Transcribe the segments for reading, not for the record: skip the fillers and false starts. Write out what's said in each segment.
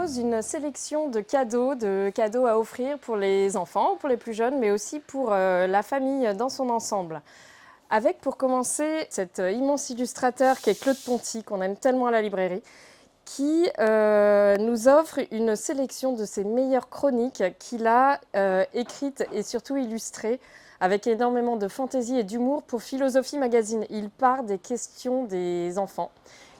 propose une sélection de cadeaux à offrir pour les enfants, pour les plus jeunes, mais aussi pour la famille dans son ensemble. Avec, pour commencer, cet immense illustrateur qui est Claude Ponty, qu'on aime tellement à la librairie, qui nous offre une sélection de ses meilleures chroniques qu'il a écrites et surtout illustrées avec énormément de fantaisie et d'humour pour Philosophie Magazine. Il part des questions des enfants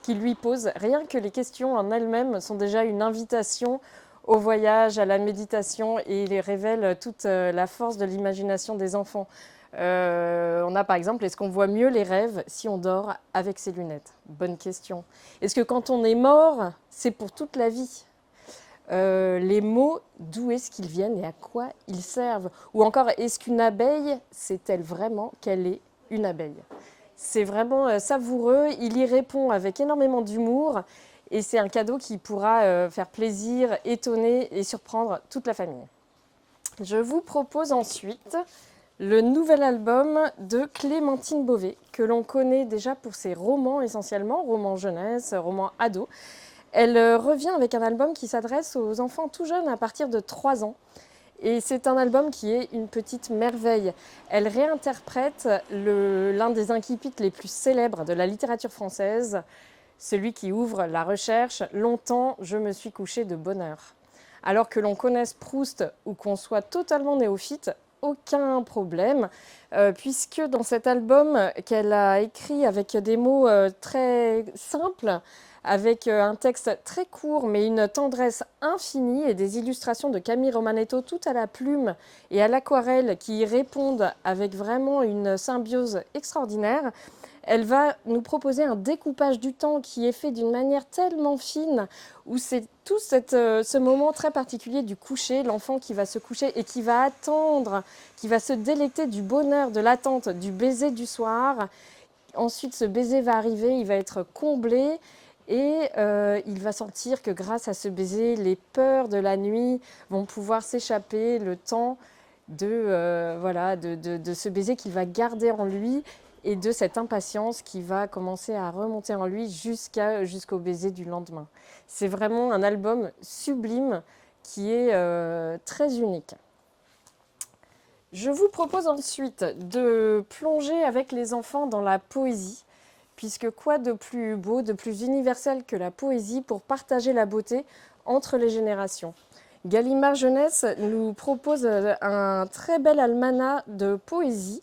qu'il lui pose. Rien que les questions en elles-mêmes sont déjà une invitation au voyage, à la méditation, et il révèle toute la force de l'imagination des enfants. On a par exemple, est-ce qu'on voit mieux les rêves si on dort avec ses lunettes? Bonne question. Est-ce que quand on est mort, c'est pour toute la vie? Les mots, d'où est-ce qu'ils viennent et à quoi ils servent? Ou encore, est-ce qu'une abeille, sait-elle vraiment qu'elle est une abeille? C'est vraiment savoureux, il y répond avec énormément d'humour et c'est un cadeau qui pourra faire plaisir, étonner et surprendre toute la famille. Je vous propose ensuite le nouvel album de Clémentine Beauvais, que l'on connaît déjà pour ses romans essentiellement, romans jeunesse, romans ados. Elle revient avec un album qui s'adresse aux enfants tout jeunes à partir de 3 ans. Et c'est un album qui est une petite merveille. Elle réinterprète l'un des incipits les plus célèbres de la littérature française, celui qui ouvre la recherche « Longtemps, je me suis couché de bonne heure ». Alors que l'on connaisse Proust ou qu'on soit totalement néophyte, aucun problème, puisque dans cet album qu'elle a écrit avec des mots très simples, avec un texte très court mais une tendresse infinie et des illustrations de Camille Romanetto tout à la plume et à l'aquarelle qui y répondent avec vraiment une symbiose extraordinaire, elle va nous proposer un découpage du temps qui est fait d'une manière tellement fine, où c'est tout ce moment très particulier du coucher, l'enfant qui va se coucher et qui va attendre, qui va se délecter du bonheur, de l'attente, du baiser du soir. Ensuite, ce baiser va arriver, il va être comblé et il va sentir que grâce à ce baiser, les peurs de la nuit vont pouvoir s'échapper, le temps de ce baiser qu'il va garder en lui et de cette impatience qui va commencer à remonter en lui jusqu'au baiser du lendemain. C'est vraiment un album sublime qui est très unique. Je vous propose ensuite de plonger avec les enfants dans la poésie, puisque quoi de plus beau, de plus universel que la poésie pour partager la beauté entre les générations? Gallimard Jeunesse nous propose un très bel almanach de poésie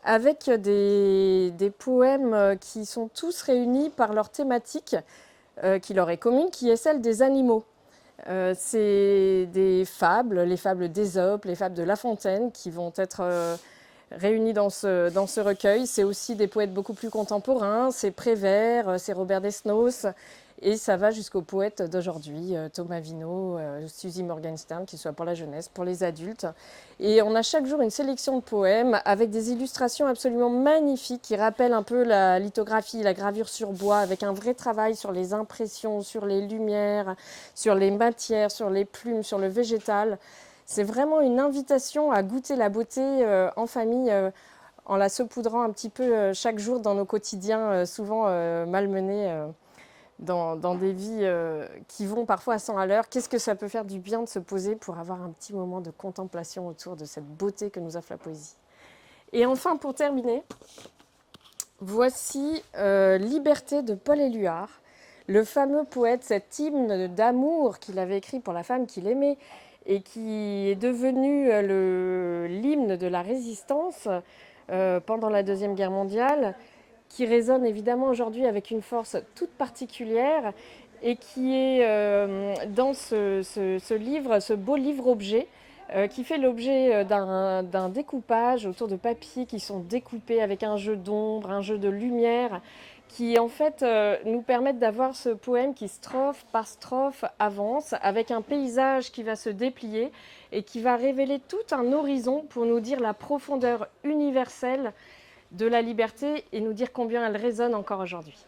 avec des poèmes qui sont tous réunis par leur thématique qui leur est commune, qui est celle des animaux. C'est des fables, les fables d'Ésope, les fables de La Fontaine, qui vont être réunies dans ce recueil. C'est aussi des poètes beaucoup plus contemporains, c'est Prévert, c'est Robert Desnos, et ça va jusqu'aux poètes d'aujourd'hui, Thomas Vino, Suzy Morgenstern, qui soit pour la jeunesse, pour les adultes. Et on a chaque jour une sélection de poèmes avec des illustrations absolument magnifiques qui rappellent un peu la lithographie, la gravure sur bois, avec un vrai travail sur les impressions, sur les lumières, sur les matières, sur les plumes, sur le végétal. C'est vraiment une invitation à goûter la beauté en famille, en la saupoudrant un petit peu chaque jour dans nos quotidiens, souvent malmenés dans des vies qui vont parfois à 100 à l'heure. Qu'est-ce que ça peut faire du bien de se poser pour avoir un petit moment de contemplation autour de cette beauté que nous offre la poésie. Et enfin, pour terminer, voici Liberté de Paul Éluard, le fameux poète, cet hymne d'amour qu'il avait écrit pour la femme qu'il aimait et qui est devenu l'hymne de la résistance pendant la Deuxième Guerre mondiale, qui résonne évidemment aujourd'hui avec une force toute particulière et qui est dans ce livre, ce beau livre-objet, qui fait l'objet d'un découpage autour de papiers qui sont découpés avec un jeu d'ombre, un jeu de lumière, qui en fait nous permettent d'avoir ce poème qui strophe par strophe avance, avec un paysage qui va se déplier et qui va révéler tout un horizon pour nous dire la profondeur universelle de la liberté et nous dire combien elle résonne encore aujourd'hui.